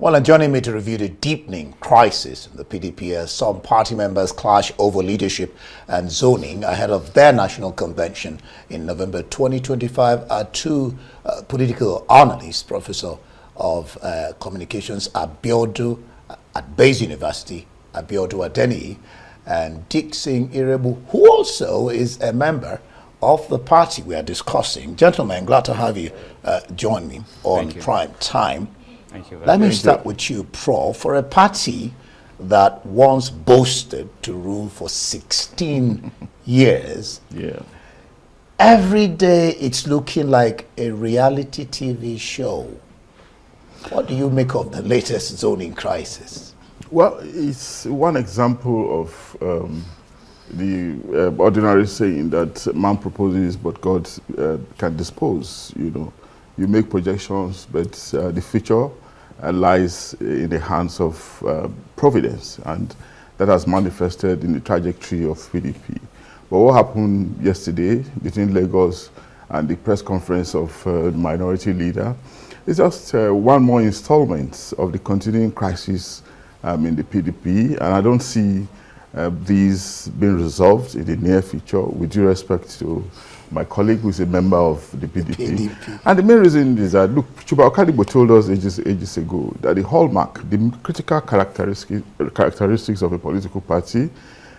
Well, and joining me to review the deepening crisis in the PDP as some party members clash over leadership and zoning ahead of their national convention in November 2025 are two political analysts, Professor of Communications Abiodun at Baze University, Abiodun Adeniyi, and Iroegbu, who also is a member of the party we are discussing. Gentlemen, glad to have you join me on Prime Time. Thank you very Let me much. start with you, Prof. For a party that once boasted to rule for 16 years, every day it's looking like a reality TV show. What do you make of the latest zoning crisis? Well, it's one example of the ordinary saying that man proposes, but God can dispose. You know, you make projections, but the future lies in the hands of providence, and that has manifested in the trajectory of PDP. But what happened yesterday between Lagos and the press conference of the minority leader is just one more installment of the continuing crisis in the PDP, and I don't see these being resolved in the near future, with due respect to my colleague who is a member of the PDP. And the main reason is that, look, Chuba Okadibo told us ages ago that the hallmark, the critical characteristics of a political party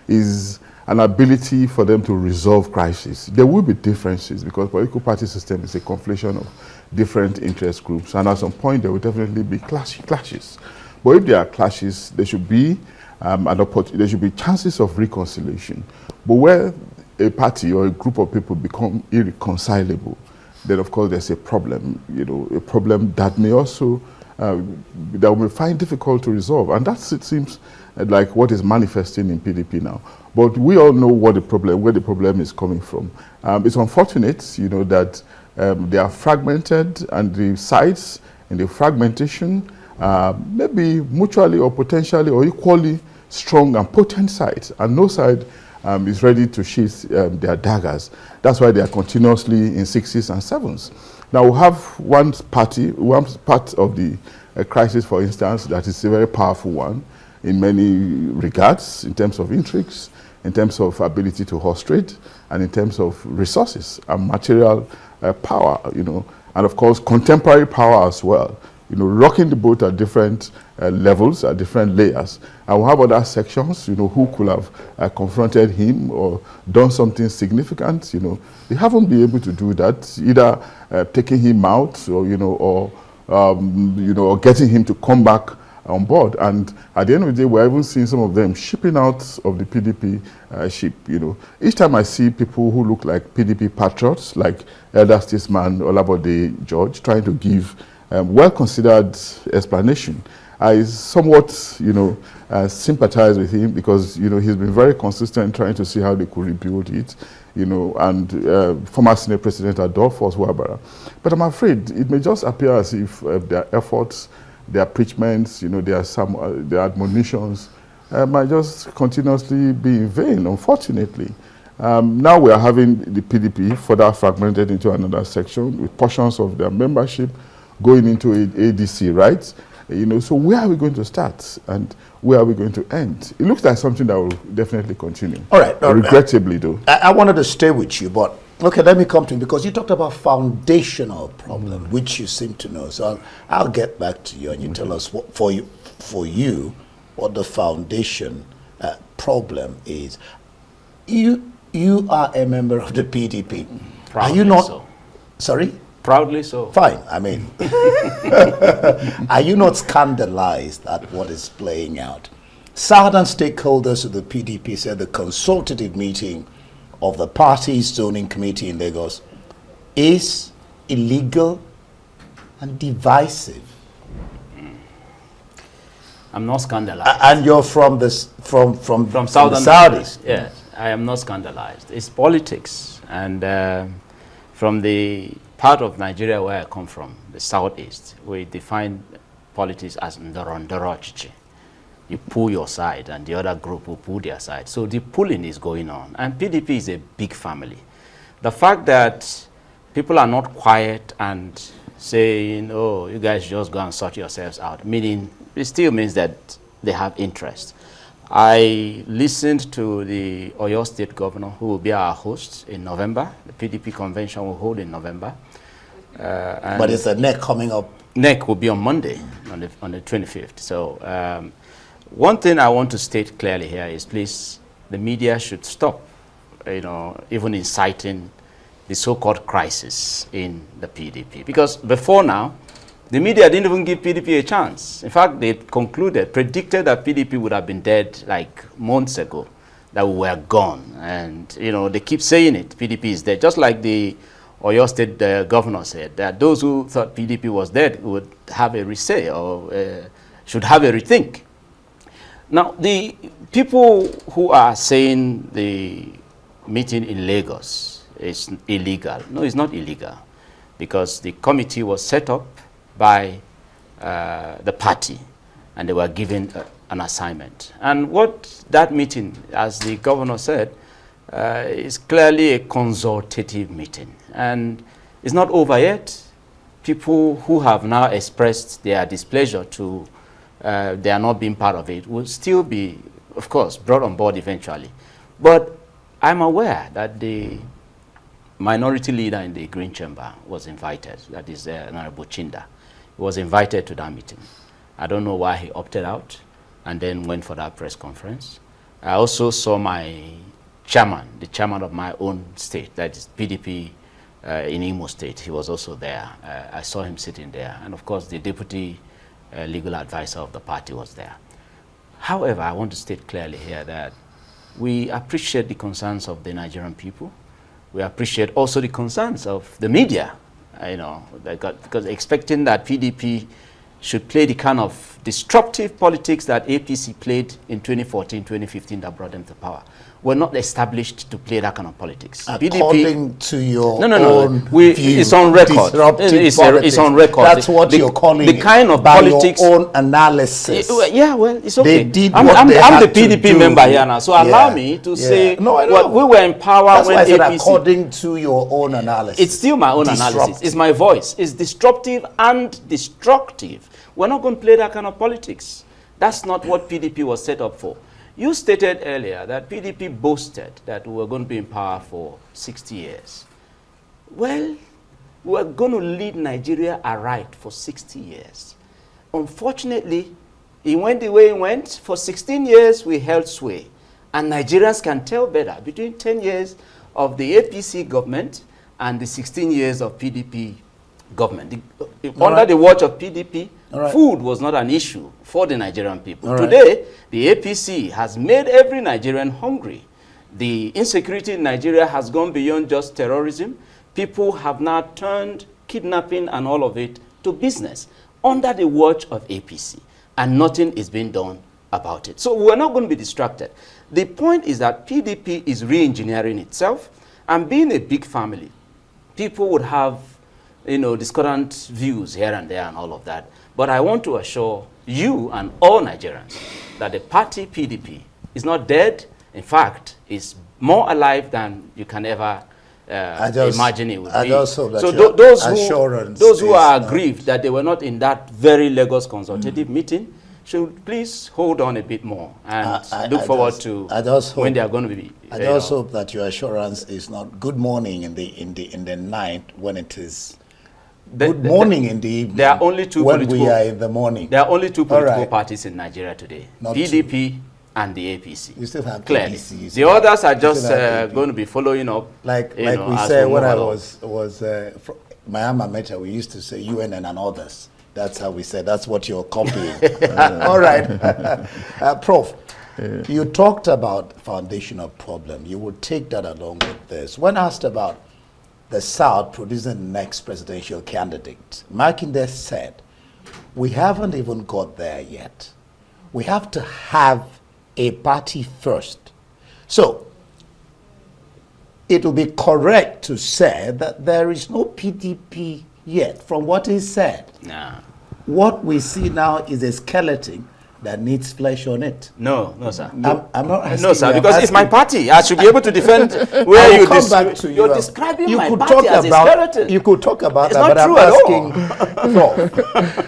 is an ability for them to resolve crises. There will be differences because political party system is a conflation of different interest groups, and at some point there will definitely be clashes. But if there are clashes, there should be there should be chances of reconciliation. But where a party or a group of people become irreconcilable, then of course there's a problem, you know, a problem that may also, that we find difficult to resolve. And that's, it seems like what is manifesting in PDP now. But we all know what where the problem is coming from. It's unfortunate, you know, that they are fragmented, and the sides in the fragmentation maybe mutually or potentially or equally strong and potent sides, and no side is ready to sheath their daggers. That's why they are continuously in sixes and sevens. Now we have one part of the crisis, for instance, that is a very powerful one in many regards, in terms of intrigues, in terms of ability to host trade, and in terms of resources and material power, you know, and of course contemporary power as well. You know, rocking the boat at different levels, at different layers. And we have other sections, you know, who could have confronted him or done something significant, you know. They haven't been able to do that, either taking him out or, you know, or getting him to come back on board. And at the end of the day, we're even seeing some of them shipping out of the PDP ship, you know. Each time I see people who look like PDP patriots, like elder statesman Olabode George, trying to give well-considered explanation, I somewhat, you know, sympathize with him, because, you know, he's been very consistent trying to see how they could rebuild it, you know, and former Senate President Adolphus Wabara. But I'm afraid it may just appear as if their efforts, their preachments, you know, their admonitions might just continuously be in vain, unfortunately. Now we are having the PDP further fragmented into another section with portions of their membership going into ADC, right? You know, so where are we going to start, and where are we going to end? It looks like something that will definitely continue. All right. Regrettably, though. I wanted to stay with you, but okay, let me come to you, because you talked about foundational problem, which you seem to know. So I'll get back to you, and you tell us what for you what the foundation problem is. You are a member of the PDP. Proudly are you not? So. Sorry. Proudly so. Fine. I mean, are you not scandalized at what is playing out? Southern stakeholders of the PDP said the consultative meeting of the party's zoning committee in Lagos is illegal and divisive. I'm not scandalized. And you're from from Southern Saudis. Yes, I am not scandalized. It's politics, and from the part of Nigeria where I come from, the southeast, we define politics as ndorondorochichi. You pull your side and the other group will pull their side. So the pulling is going on. And PDP is a big family. The fact that people are not quiet and saying, oh, you guys just go and sort yourselves out, meaning it still means that they have interest. I listened to the Oyo State Governor, who will be our host in November. The PDP convention will hold in November. But it's a NEC coming up. NEC will be on Monday, on the 25th. So one thing I want to state clearly here is, please, the media should stop, even inciting the so-called crisis in the PDP. Because before now, the media didn't even give PDP a chance. In fact, they predicted that PDP would have been dead like months ago, that we were gone. And, they keep saying it, PDP is dead. Just like the Oyo State governor said, that those who thought PDP was dead would have a re-say or should have a rethink. Now, the people who are saying the meeting in Lagos is illegal. No, it's not illegal, because the committee was set up by the party, and they were given an assignment. And what that meeting, as the governor said, is clearly a consultative meeting. And it's not over yet. People who have now expressed their displeasure to they are not being part of it will still be, of course, brought on board eventually. But I'm aware that the minority leader in the Green Chamber was invited, that is Honorable Chinda. He was invited to that meeting. I don't know why he opted out and then went for that press conference. I also saw my chairman, the chairman of my own state, that is PDP in Imo State. He was also there. I saw him sitting there. And of course, the deputy legal advisor of the party was there. However, I want to state clearly here that we appreciate the concerns of the Nigerian people. We appreciate also the concerns of the media, because expecting that PDP should play the kind of disruptive politics that APC played in 2014, 2015 that brought them to power. We're not established to play that kind of politics. According to your own view, it's on record. It's on record. That's what you're calling the kind of by politics. Your own analysis. Yeah, well, it's okay. They did I'm what they had the to PDP do. member here now, so allow me to say what we were in power That's when why I said APC. According to your own analysis. It's still my own analysis. It's my voice. It's disruptive and destructive. We're not going to play that kind of politics. That's not what PDP was set up for. You stated earlier that PDP boasted that we were going to be in power for 60 years. Well, we're going to lead Nigeria aright for 60 years. Unfortunately, it went the way it went. For 16 years, we held sway. And Nigerians can tell better between 10 years of the APC government and the 16 years of PDP government. Under the watch of PDP, food was not an issue for the Nigerian people. Today, the APC has made every Nigerian hungry. The insecurity in Nigeria has gone beyond just terrorism. People have now turned kidnapping and all of it to business under the watch of APC, and nothing is being done about it. So we're not going to be distracted. The point is that PDP is re-engineering itself, and being a big family, people would have discordant views here and there and all of that. But I want to assure you and all Nigerians that the party PDP is not dead. In fact, it's more alive than you can ever imagine it would be. So those who are aggrieved that they were not in that very Lagos consultative meeting should please hold on a bit more and look forward to when they are going to be. I just hope that your assurance is not good morning in the night when it is good morning in the evening. There are only two when we are in the morning. There are only two political parties in Nigeria today: PDP and the APC. You still have clearly. PDC, the others are just going to be following up. Like we said when I was my alma mater, we used to say UNN and others. That's how we said. That's what you're copying. All right, Prof. You talked about foundational problem. You would take that along with this. When asked about the South producing the next presidential candidate, Makinde said, we haven't even got there yet. We have to have a party first. So, it will be correct to say that there is no PDP yet, from what he said. Nah. What we see now is a skeleton that needs flesh on it. No, sir. I'm not asking No, sir, you, because it's my party. I should be able to defend where you're describing my party as a skeleton. You could talk about it's that, not but true I'm asking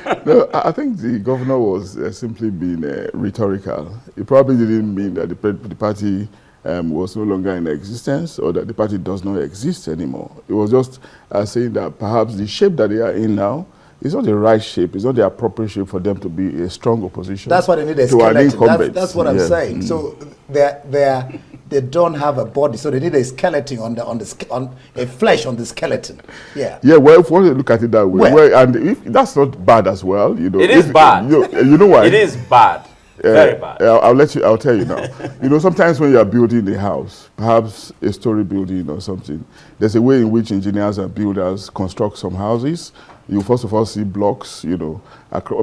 Prof. No, I think the governor was simply being rhetorical. He probably didn't mean that the party was no longer in existence or that the party does not exist anymore. It was just saying that perhaps the shape that they are in now is not the right shape, it's not the appropriate shape for them to be a strong opposition. That's why they need a skeleton. That's what I'm saying. So they don't have a body, so they need a skeleton on a flesh on the skeleton. Yeah. Yeah. Well, if you want to look at it that way, and if that's not bad as well, you know. It is bad. You know why? It is bad. Very bad. I'll tell you now. You know, sometimes when you are building a house, perhaps a story building or something, there's a way in which engineers and builders construct some houses. You first of all see blocks, you know,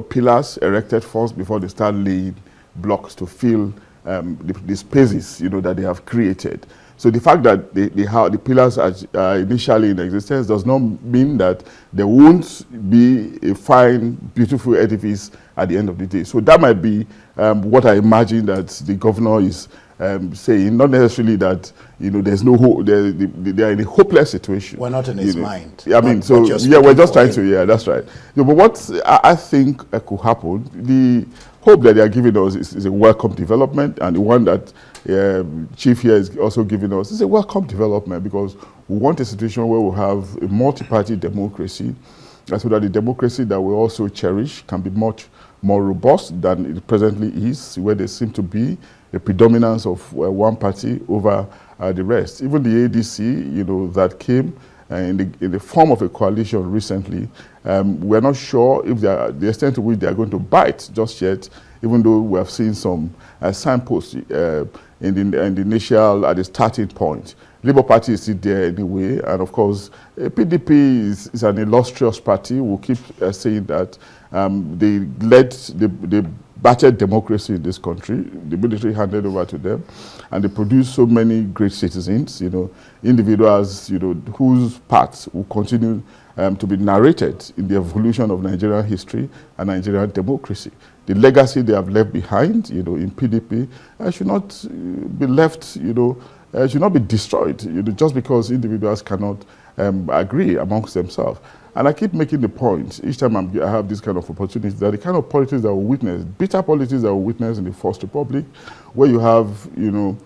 pillars erected first before they start laying blocks to fill the spaces, you know, that they have created. So the fact that the pillars are initially in existence does not mean that there won't be a fine, beautiful edifice at the end of the day. So that might be what I imagine that the governor is saying, not necessarily that, you know, there's no hope, they are in a hopeless situation. We're not in his mind. I mean, so yeah, we're just trying to, yeah, that's right. Yeah, but what I think could happen, the hope that they are giving us is a welcome development, and the one that Chief here is also giving us is a welcome development, because we want a situation where we have a multi-party democracy, so that the democracy that we also cherish can be much more robust than it presently is, where there seems to be a predominance of one party over the rest. Even the ADC, you know, that came in the form of a coalition recently, we're not sure if the extent to which they are going to bite just yet, even though we have seen some signposts in the initial, at the starting point. Labour Party is still there anyway, and of course, PDP is an illustrious party. We'll keep saying that. They led the battered democracy in this country. The military handed over to them, and they produced so many great citizens, you know, individuals, you know, whose paths will continue to be narrated in the evolution of Nigerian history and Nigerian democracy. The legacy they have left behind, you know, in PDP should not be left, you know, should not be destroyed, you know, just because individuals cannot agree amongst themselves. And I keep making the point each time I have this kind of opportunity, that the kind of politics that we witness, bitter politics that we witness in the First Republic, where you have, you know,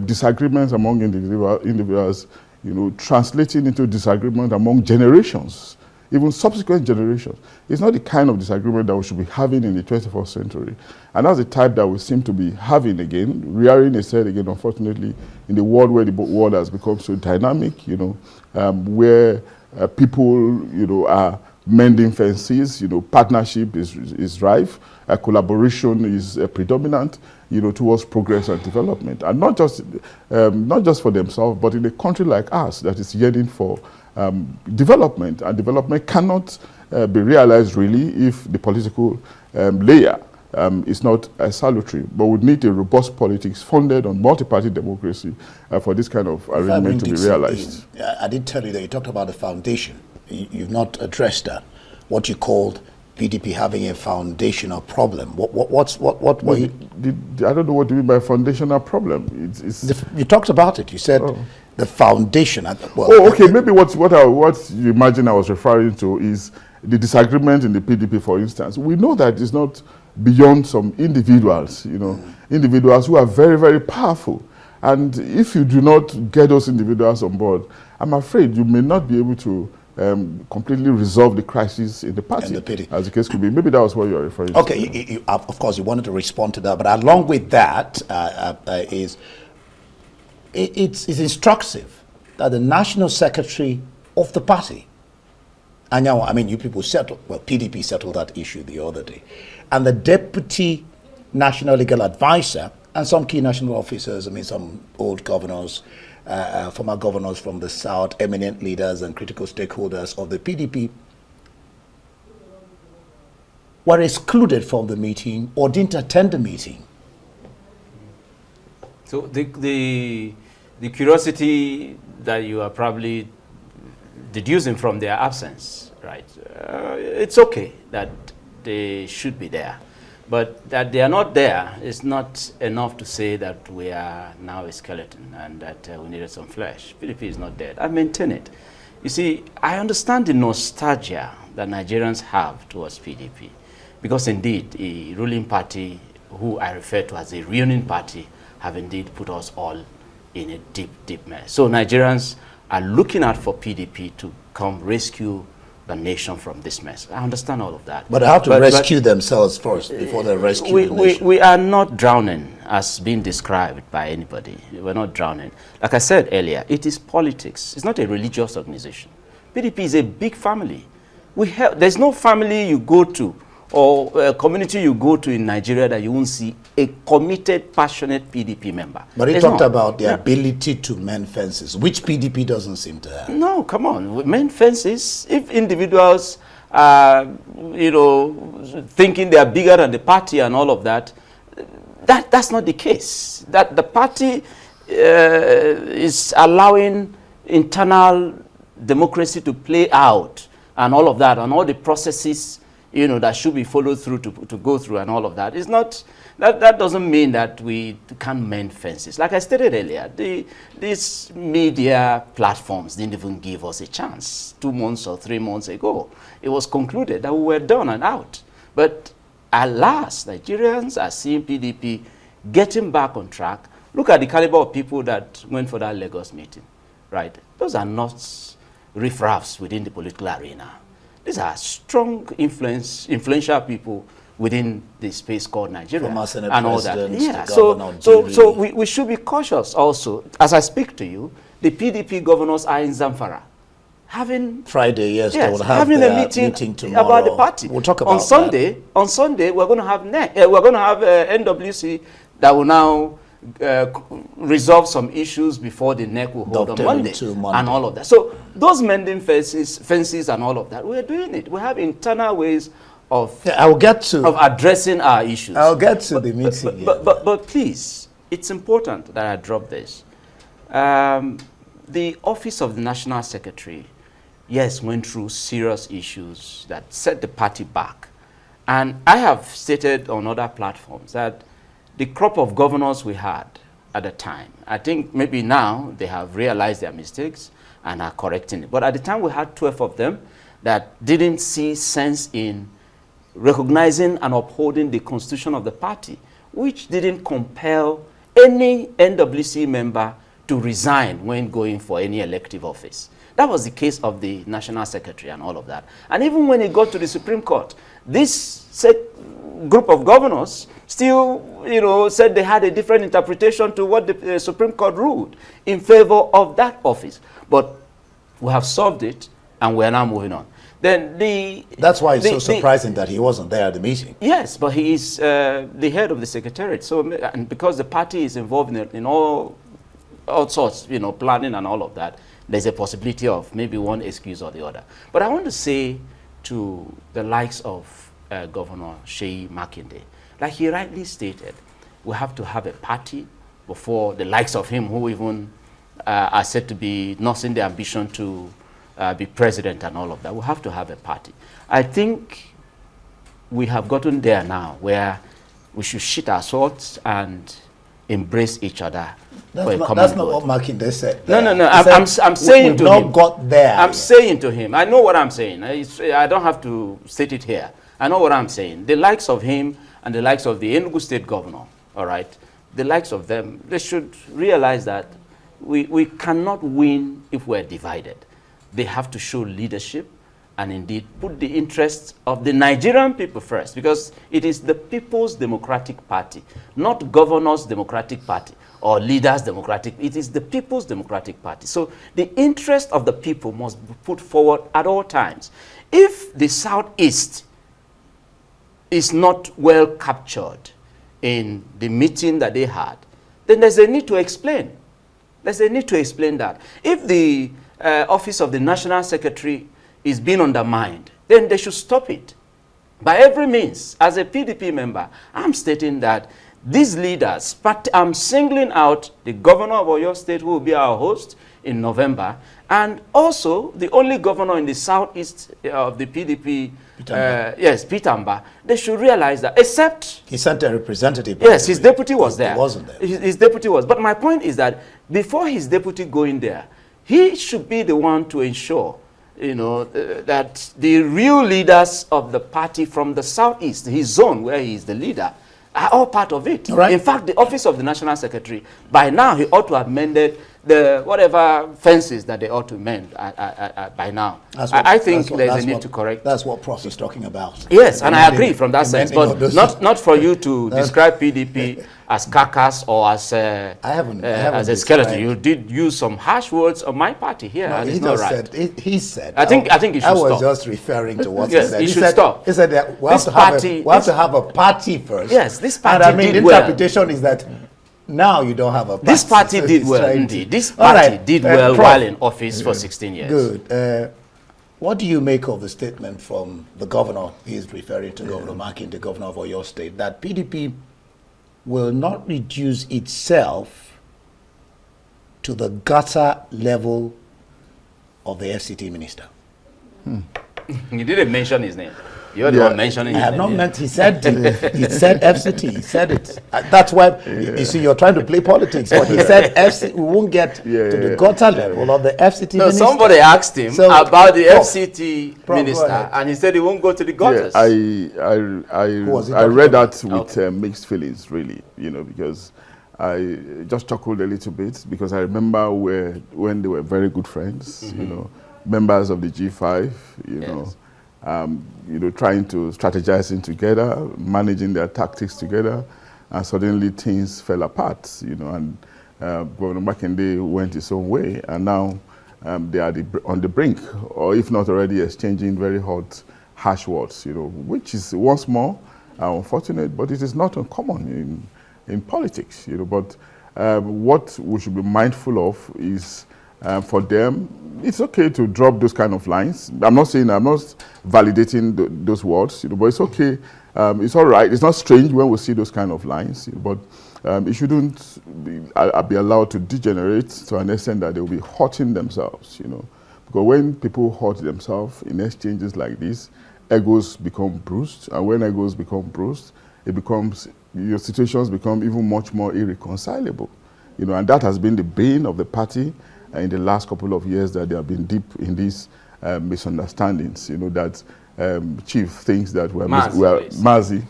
disagreements among individuals, you know, translating into disagreement among generations, even subsequent generations. It's not the kind of disagreement that we should be having in the 21st century. And that's the type that we seem to be having again, rearing its head again, unfortunately, in the world where the world has become so dynamic, you know, where people, you know, are mending fences, you know, partnership is rife, collaboration is predominant, you know, towards progress and development. And not just for themselves, but in a country like ours that is yearning for development. And development cannot be realized really if the political layer is not salutary. But we need a robust politics funded on multi-party democracy for this kind of arrangement to be realized. I did tell you that you talked about the foundation. You've not addressed that. What you called PDP having a foundational problem. What were you? I don't know what you mean by foundational problem. You talked about it. You said the foundation. Well, okay. Maybe what you imagine I was referring to is the disagreement in the PDP, for instance. We know that it's not beyond some individuals, you know, individuals who are very, very powerful. And if you do not get those individuals on board, I'm afraid you may not be able to completely resolve the crisis in the party, as the case could be. Maybe that was what you are referring to. Okay, of course, you wanted to respond to that, but along with that it's instructive that the national secretary of the party, and now, I mean, you people settled, well, PDP settled that issue the other day, and the deputy national legal advisor and some key national officers, I mean, some old governors, former governors from the South, eminent leaders and critical stakeholders of the PDP were excluded from the meeting or didn't attend the meeting. So the curiosity that you are probably deducing from their absence, right? It's okay that they should be there, But that they are not there is not enough to say that we are now a skeleton and that we needed some flesh. PDP is not dead. I maintain it. You see, I understand the nostalgia that Nigerians have towards PDP, because indeed the ruling party, who I refer to as a reunion party, have indeed put us all in a deep, deep mess. So Nigerians are looking out for PDP to come rescue the nation from this mess. I understand all of that. But they have to rescue themselves first before they rescue the nation. We are not drowning as being described by anybody. We're not drowning. Like I said earlier, it is politics. It's not a religious organization. PDP is a big family. There's no family you go to or a community you go to in Nigeria that you won't see a committed, passionate PDP member. But he talked about the ability to mend fences, which PDP doesn't seem to have. No, come on. Mend fences, if individuals are, thinking they are bigger than the party and all of that, that's not the case. That the party is allowing internal democracy to play out and all of that, and all the processes that should be followed through to go through and all of that. It's not, that doesn't mean that we can't mend fences. Like I stated earlier, these media platforms didn't even give us a chance. 2 months or 3 months ago, it was concluded that we were done and out. But alas, Nigerians are seeing PDP getting back on track. Look at the caliber of people that went for that Lagos meeting, right? Those are not riffraffs within the political arena. These are strong influential people within the space called Nigeria and all that. Yeah, so we should be cautious also. As I speak to you, the PDP governors are in Zamfara having Friday, yes, they will have having a meeting tomorrow about the party. We'll talk about on Sunday. That. On Sunday, we're going to have NWC that will now resolve some issues before the NEC will hold on Monday and all of that. So those mending fences and all of that, we're doing it. We have internal ways of addressing our issues. I'll get to the meeting. But please, it's important that I drop this. The office of the National Secretary, yes, went through serious issues that set the party back. And I have stated on other platforms that the crop of governors we had at the time, I think maybe now they have realized their mistakes and are correcting it. But at the time we had 12 of them that didn't see sense in recognizing and upholding the constitution of the party, which didn't compel any NWC member to resign when going for any elective office. That was the case of the National Secretary and all of that. And even when it got to the Supreme Court, this group of governors still, said they had a different interpretation to what the Supreme Court ruled in favor of that office. But we have solved it, and we are now moving on. Then that's why it's so surprising that he wasn't there at the meeting. Yes, but he is the head of the Secretariat. So, and because the party is involved in all sorts, planning and all of that, there's a possibility of maybe one excuse or the other. But I want to say to the likes of Governor Sheyi Makinde, like he rightly stated, we have to have a party before the likes of him, who even are said to be nursing the ambition to be president and all of that. We have to have a party. I think we have gotten there now where we should sheath our swords and embrace each other. That's not what Makinde said. No. I'm saying to him. We've not got there. I'm saying to him. I know what I'm saying. I don't have to state it here. I know what I'm saying. The likes of him and the likes of the Enugu State Governor, all right, the likes of them, they should realize that we cannot win if we're divided. They have to show leadership and indeed put the interests of the Nigerian people first, because it is the People's Democratic Party, not Governor's Democratic Party or Leader's Democratic. It is the People's Democratic Party. So the interest of the people must be put forward at all times. If the Southeast is not well captured in the meeting that they had, then there's a need to explain. There's a need to explain that. If the office of the National Secretary is being undermined, then they should stop it. By every means, as a PDP member, I'm stating that these leaders, I'm singling out the governor of Oyo State, who will be our host in November, and also the only governor in the southeast of the PDP Pitamba, they should realize that, except... He sent a representative. Yes, his deputy was there. He wasn't there. His deputy was. But my point is that before his deputy going there, he should be the one to ensure, that the real leaders of the party from the southeast, his zone where he is the leader, are all part of it. Right. In fact, the office of the National Secretary, by now, he ought to have mended the whatever fences that they ought to mend by now. I think there's a need to correct. That's what Prof is talking about. Yes, and I agree from that sense, but not for you to describe PDP as carcass or as as a skeleton. You did use some harsh words on my party here, and it's not right. He said. I think he should stop. I was just referring to what yes, he said. He should stop. He said that we have to have a party first. Yes, this party and did the interpretation is that now you don't have a party. This party did well, indeed. This party did well while in office for 16 years. Good. What do you make of the statement from the governor? He is referring to Governor Makin, the governor of Oyo State, that PDP will not reduce itself to the gutter level of the FCT minister. You didn't mention his name. You're the one mentioning his name. I have not meant, he said FCT, he said it. That's why, you see, you're trying to play politics, but he said FCT, we won't get to the gutter level of the FCT minister. Somebody asked him about the FCT minister, and he said he won't go to the gutters. I read that with mixed feelings, really, because I just chuckled a little bit, because I remember when they were very good friends, members of the G5, trying to strategizing together, managing their tactics together, and suddenly things fell apart, and Governor Makinde went his own way, and now they are on the brink, or if not already exchanging very hot, harsh words, which is once more unfortunate, but it is not uncommon in politics, But what we should be mindful of is, for them, it's okay to drop those kind of lines. I'm not validating those words, but it's okay. It's all right. It's not strange when we see those kind of lines, but it shouldn't be allowed to degenerate to an extent that they will be hurting themselves, Because when people hurt themselves in exchanges like this, egos become bruised, and when egos become bruised, your situations become even much more irreconcilable, and that has been the bane of the party in the last couple of years, that they have been deep in these misunderstandings, that Chief thinks that Mazi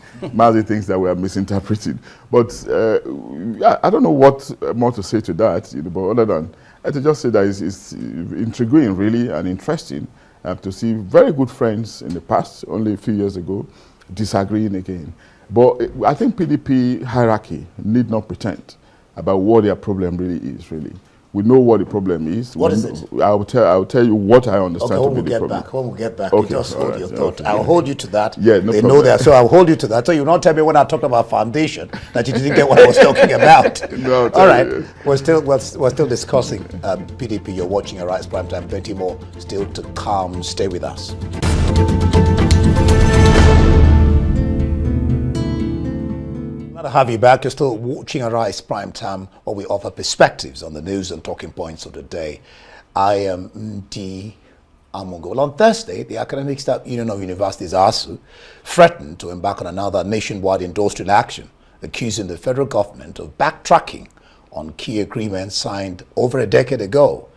thinks that we are misinterpreted. But I don't know what more to say to that, but other than to just say that it's intriguing, really, and interesting to see very good friends in the past, only a few years ago, disagreeing again. But I think PDP hierarchy need not pretend about what their problem really is, really. We know what the problem is. What is it? I'll tell you what I understand to be the problem. When we get back, you just hold your thought. I'll hold you to that. Yeah, no they problem. know that, so I'll hold you to that. So you not tell me when I talked about foundation that you didn't get what I was talking about. No, all right, we're still discussing PDP. You're watching Arise Primetime. Plenty more still to come. Stay with us. Glad to have you back. You're still watching Arise Primetime, where we offer perspectives on the news and talking points of the day. I am Ndi Amongo. Well, on Thursday, the Academic Staff Union of Universities, ASUO, threatened to embark on another nationwide industrial action, accusing the federal government of backtracking on key agreements signed over a decade ago.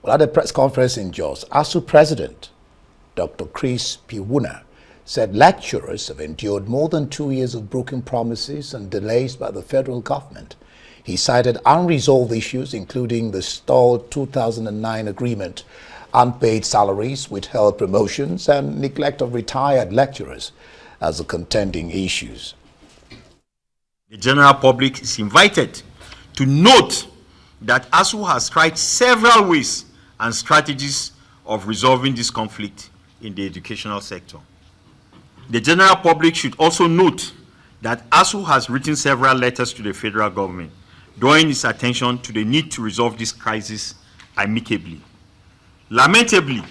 Well, at a press conference in Jos, ASUO President Dr. Chris Piwuna said lecturers have endured more than 2 years of broken promises and delays by the federal government. He cited unresolved issues, including the stalled 2009 agreement, unpaid salaries, withheld promotions, and neglect of retired lecturers as the contending issues. The general public is invited to note that ASUO has tried several ways and strategies of resolving this conflict in the educational sector. The general public should also note that ASUO has written several letters to the federal government, drawing its attention to the need to resolve this crisis amicably. Lamentably,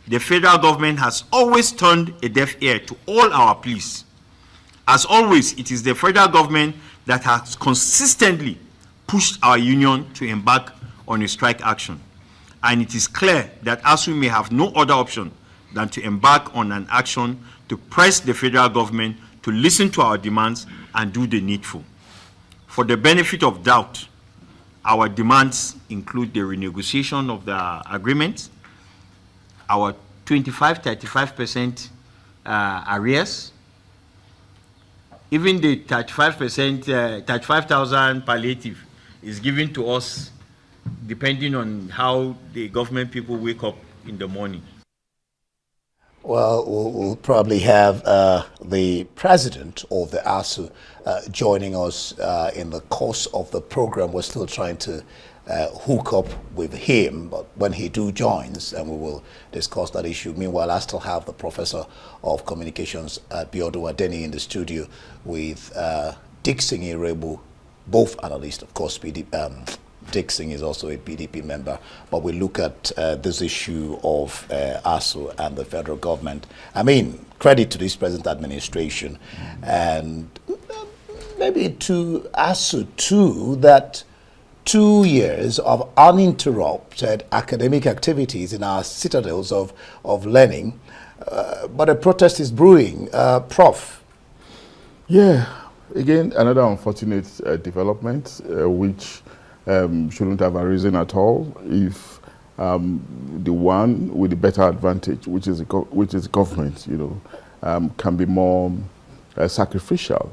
the federal government has always turned a deaf ear to all our pleas. As always, it is the federal government that has consistently pushed our union to embark on a strike action. And it is clear that ASUO may have no other option than to embark on an action to press the federal government to listen to our demands and do the needful. For the benefit of doubt, our demands include the renegotiation of the agreement, our 25-35% arrears, even the 35%, 35,000 palliative is given to us depending on how the government people wake up in the morning. Well, we'll probably have the president of the ASUO joining us in the course of the program. We're still trying to hook up with him, but when he joins, and we will discuss that issue. Meanwhile, I still have the Professor of Communications at Abiodun Adeniyi in the studio with Iroegbu, both analysts, of course. Dixon is also a PDP member, but we look at this issue of ASUO and the federal government. I mean, credit to this present administration, and maybe to ASUO too, that 2 years of uninterrupted academic activities in our citadels of learning, but a protest is brewing. Prof. Yeah, again, another unfortunate development, which shouldn't have arisen at all if the one with the better advantage, which is government, can be more sacrificial.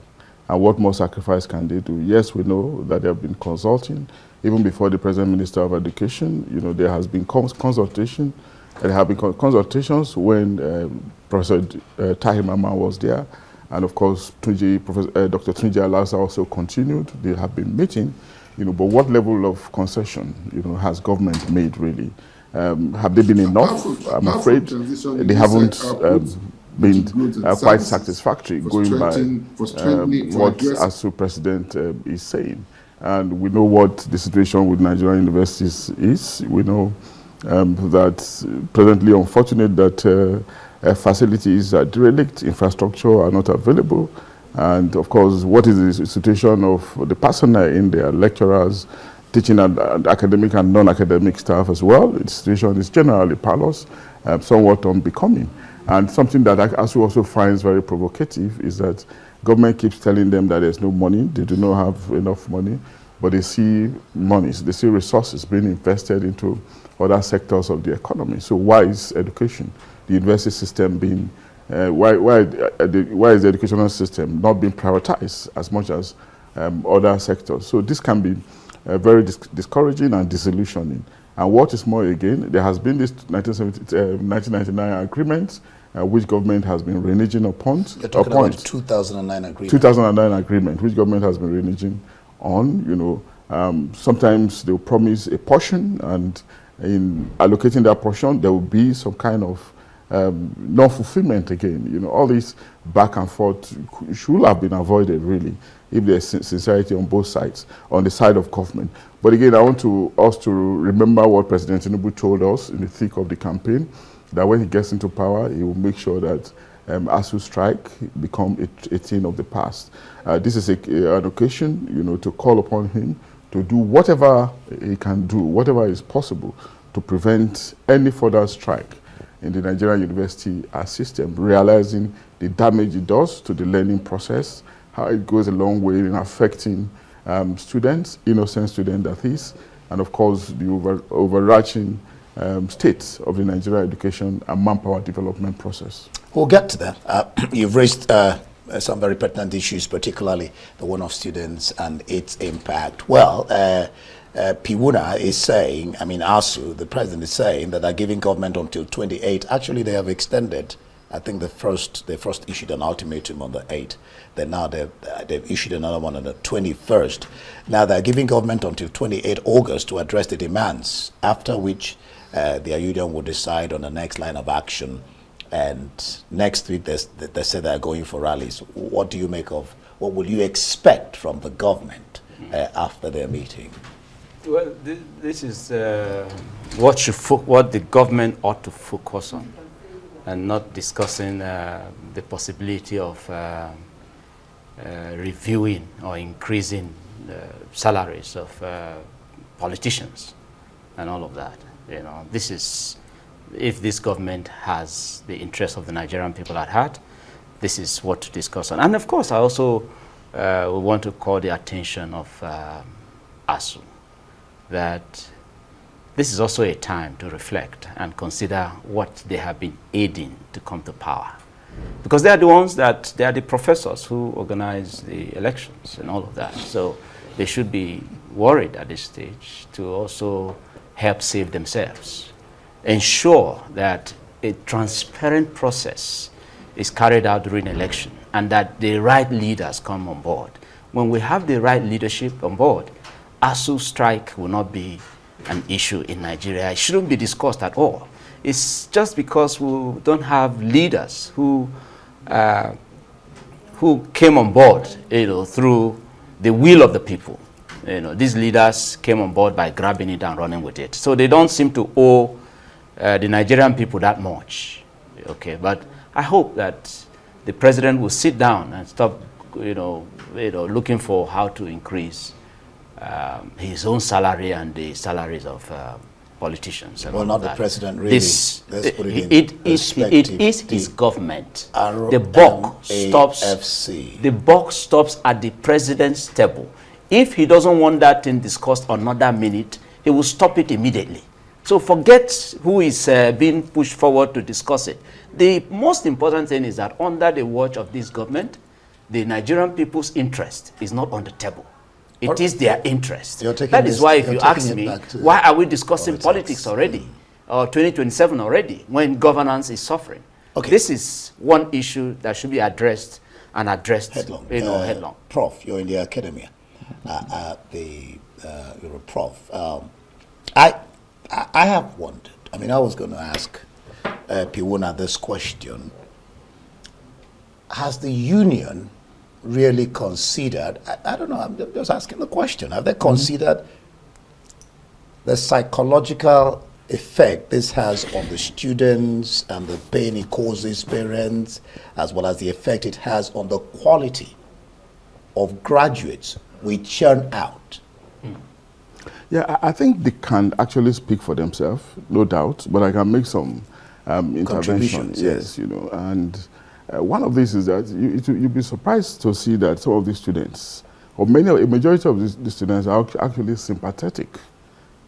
And what more sacrifice can they do? Yes, we know that they have been consulting. Even before the present Minister of Education, there has been consultation. There have been consultations when Professor Tahir Mama was there. And of course, Dr. Tunji Alasa also continued. They have been meeting. But what level of concession, has government made really? Have they been enough? I'm afraid they haven't been quite satisfactory, going by what ASUO president is saying. And we know what the situation with Nigerian universities is. We know that presently unfortunate that facilities are derelict, infrastructure are not available. And of course, what is the situation of the personnel in there, lecturers, teaching and academic and non-academic staff as well? The situation is generally parlous, somewhat unbecoming. And something that ASUO also finds very provocative is that government keeps telling them that there's no money, they do not have enough money, but they see monies, they see resources being invested into other sectors of the economy. So why is education, the university system being why is the educational system not being prioritized as much as other sectors? So this can be very discouraging and disillusioning. And what is more, again, there has been this 1999 agreement, which government has been reneging upon. You're talking about the 2009 agreement. 2009 agreement, which government has been reneging on. Sometimes they'll promise a portion, and in allocating that portion, there will be some kind of non-fulfillment again. All this back and forth should have been avoided, really, if there's sincerity on both sides, on the side of government. But again, I want us to remember what President Tinubu told us in the thick of the campaign, that when he gets into power, he will make sure that ASUO strike become a thing of the past. This is an occasion, to call upon him to do whatever he can do, whatever is possible to prevent any further strike in the Nigerian university system, realizing the damage it does to the learning process, how it goes a long way in affecting students, innocent students that is, and of course the overarching state of the Nigerian education and manpower development process. We'll get to that. You've raised some very pertinent issues, particularly the one of students and its impact. Well, Piwuna is saying, ASUO, the president is saying that they're giving government until 28. Actually, they have extended. I think they first issued an ultimatum on the 8th. Then now they've issued another one on the 21st. Now they're giving government until 28 August to address the demands, after which the Abiodun will decide on the next line of action. And next week they say they're going for rallies. What do you make of, what will you expect from the government after their meeting? Well, this is what the government ought to focus on, and not discussing the possibility of reviewing or increasing the salaries of politicians and all of that. This is if this government has the interest of the Nigerian people at heart, this is what to discuss on. And of course, I also want to call the attention of ASUO that this is also a time to reflect and consider what they have been aiding to come to power. Because they are the ones that, they are the professors who organize the elections and all of that. So they should be worried at this stage to also help save themselves. Ensure that a transparent process is carried out during election and that the right leaders come on board. When we have the right leadership on board, ASUO strike will not be an issue in Nigeria. It shouldn't be discussed at all. It's just because we don't have leaders who came on board, through the will of the people. These leaders came on board by grabbing it and running with it. So they don't seem to owe the Nigerian people that much. Okay, but I hope that the president will sit down and stop, looking for how to increase his own salary and the salaries of politicians. And well, not the president, really. Let's put it is his government. The buck stops at the president's table. If he doesn't want that thing discussed another minute, he will stop it immediately. So forget who is being pushed forward to discuss it. The most important thing is that under the watch of this government, the Nigerian people's interest is not on the table. It is their interest. That is why if you ask me, why are we discussing politics already, or 2027 already, when governance is suffering? Okay. This is one issue that should be addressed and addressed headlong. Headlong. Prof, you're in the academia. You're a prof. I have wondered. I mean, I was going to ask Piwuna this question. Has the union really considered, I don't know, I'm just asking the question, have they considered the psychological effect this has on the students and the pain it causes parents, as well as the effect it has on the quality of graduates we churn out? Yeah, I think they can actually speak for themselves, no doubt, but I can make some interventions. Yes, and one of these is that you'll be surprised to see that some of these students, or a majority of these students, are actually sympathetic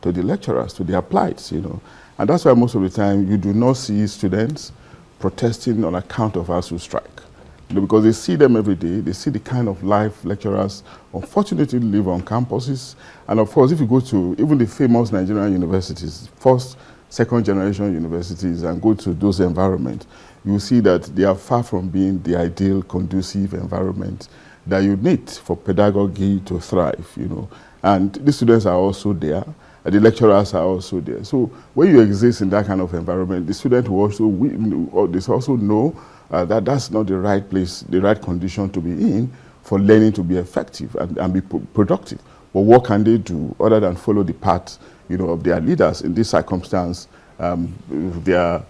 to the lecturers, to their plights, and that's why most of the time you do not see students protesting on account of ASUO strike. Because they see them every day, they see the kind of life lecturers unfortunately live on campuses. And of course, if you go to even the famous Nigerian universities, first, second generation universities, and go to those environments, you see that they are far from being the ideal, conducive environment that you need for pedagogy to thrive, And the students are also there, and the lecturers are also there. So when you exist in that kind of environment, the student will also know that that's not the right place, the right condition to be in for learning to be effective and be productive. But what can they do other than follow the path, of their leaders in this circumstance, the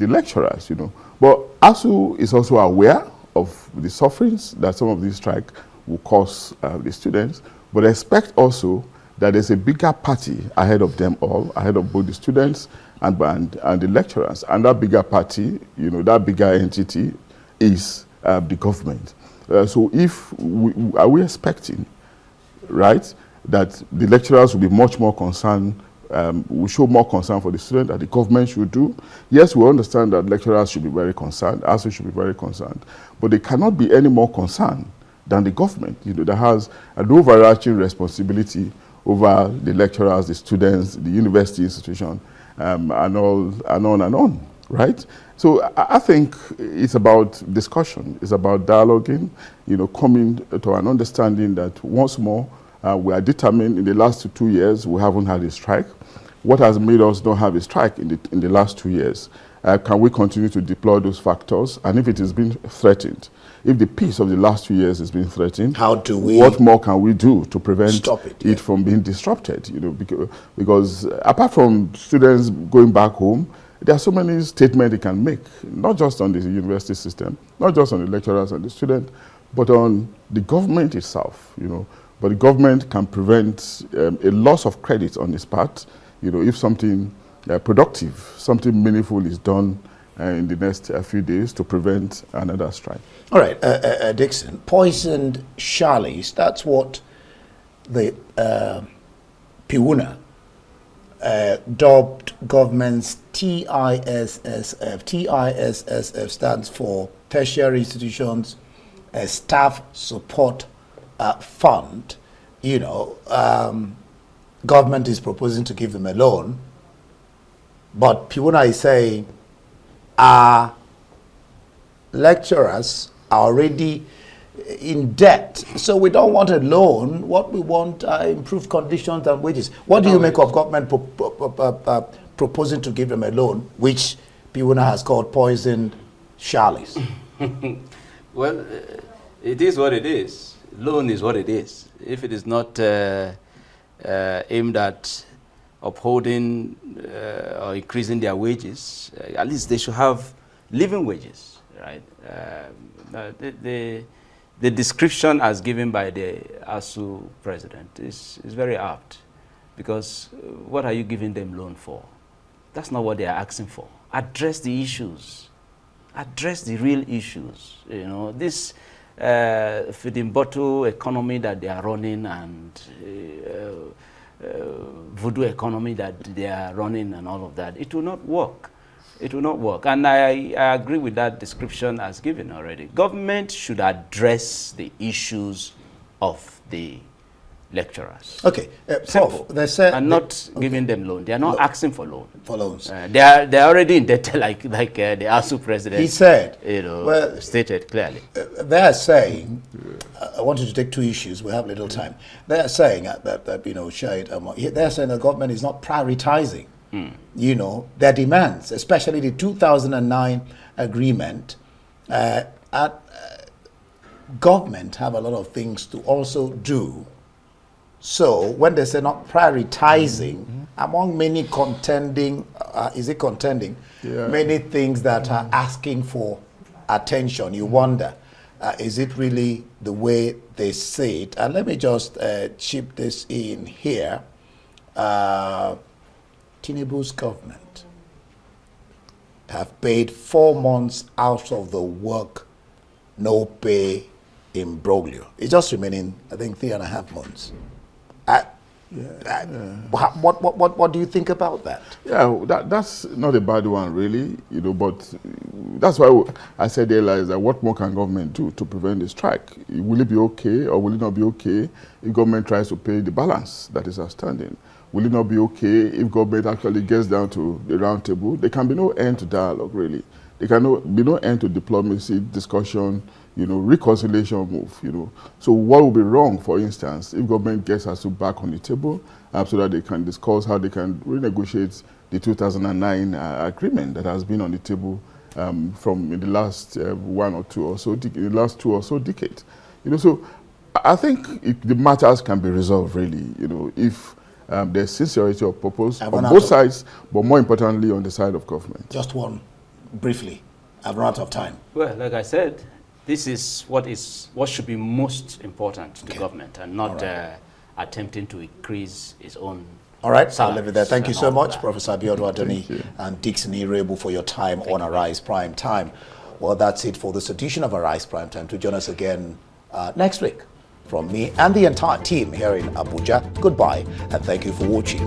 lecturers, But ASUO is also aware of the sufferings that some of these strike will cause the students, but expect also that there's a bigger party ahead of them all, ahead of both the students and the lecturers. And that bigger party, that bigger entity is the government. So are we expecting, right, that the lecturers will be much more concerned, will show more concern for the student that the government should do? Yes, we understand that lecturers should be very concerned, ASUO should be very concerned, but they cannot be any more concerned than the government, that has an overarching responsibility over the lecturers, the students, the university institution, and on, right? So I think it's about discussion, it's about dialoguing, coming to an understanding that once more, we are determined in the last 2 years, we haven't had a strike. What has made us not have a strike in the last 2 years? Can we continue to deploy those factors? And if it has been threatened, if the peace of the last 2 years has been threatened, what more can we do to prevent it from being disrupted? Because apart from students going back home, there are so many statements they can make, not just on the university system, not just on the lecturers and the students, but on the government itself. But the government can prevent a loss of credit on its part, if something productive, something meaningful is done in the next few days to prevent another strike. All right, Dixon, poisoned Charlies, that's what the Piwuna dubbed government's TISSF. TISSF stands for Tertiary Institutions Staff Support Fund. You know, government is proposing to give them a loan, but Piwuna is saying our lecturers are already in debt, so we don't want a loan. What we want are improved conditions and wages. What do you make of government proposing to give them a loan, which Piwuna has called poisoned Charlies? Well, it is what it is. Loan is what it is. If it is not aimed at upholding or increasing their wages, at least they should have living wages, right? The description as given by the ASUO president is very apt, because what are you giving them loan for? That's not what they are asking for. Address the issues. Address the real issues. You know, this feeding bottle economy that they are running, and voodoo economy that they are running, and all of that, it will not work. It will not work. And I agree with that description as given already. Government should address the issues of the lecturers. Okay, Prof, they said, and not giving them loan. They are not asking for loan. For loans. They are already indebted, like the ASUO president. He said, stated clearly. They are saying, I wanted to take two issues. We have little time. They are saying that you know, they are saying the government is not prioritizing, you know, their demands, especially the 2009 agreement. Government have a lot of things to also do. So when they say not prioritizing, among many contending, many things that are asking for attention, you wonder, is it really the way they say it? And let me just chip this in here. Tinubu's government have paid 4 months out of the work, no pay imbroglio. It's just remaining, I think, 3.5 months. What do you think about that? Yeah, that's not a bad one, really, you know, but that's why I said earlier is that what more can government do to prevent the strike? Will it be okay or will it not be okay if government tries to pay the balance that is outstanding? Will it not be okay if government actually gets down to the round table? There can be no end to dialogue, really. There can be no end to diplomacy, discussion, you know, reconciliation move, you know. So what would be wrong, for instance, if government gets ASUO back on the table so that they can discuss how they can renegotiate the 2009 agreement that has been on the table from in the last 1 or 2 or so, in the last 2 or so decades. You know, so I think the matters can be resolved, really, you know, if there's sincerity of purpose on both sides, but more importantly on the side of government. Just one, briefly. I've run out of time. Well, like I said, this is what should be most important to government, and not attempting to increase its own. All right, I'll leave it there. Thank you so much, Professor Abiodun, Adeniyi, and Dixon Iroegbu, for your time on Arise Prime Time. Well, that's it for this edition of Arise Prime Time. To join us again next week. From me and the entire team here in Abuja, goodbye, and thank you for watching.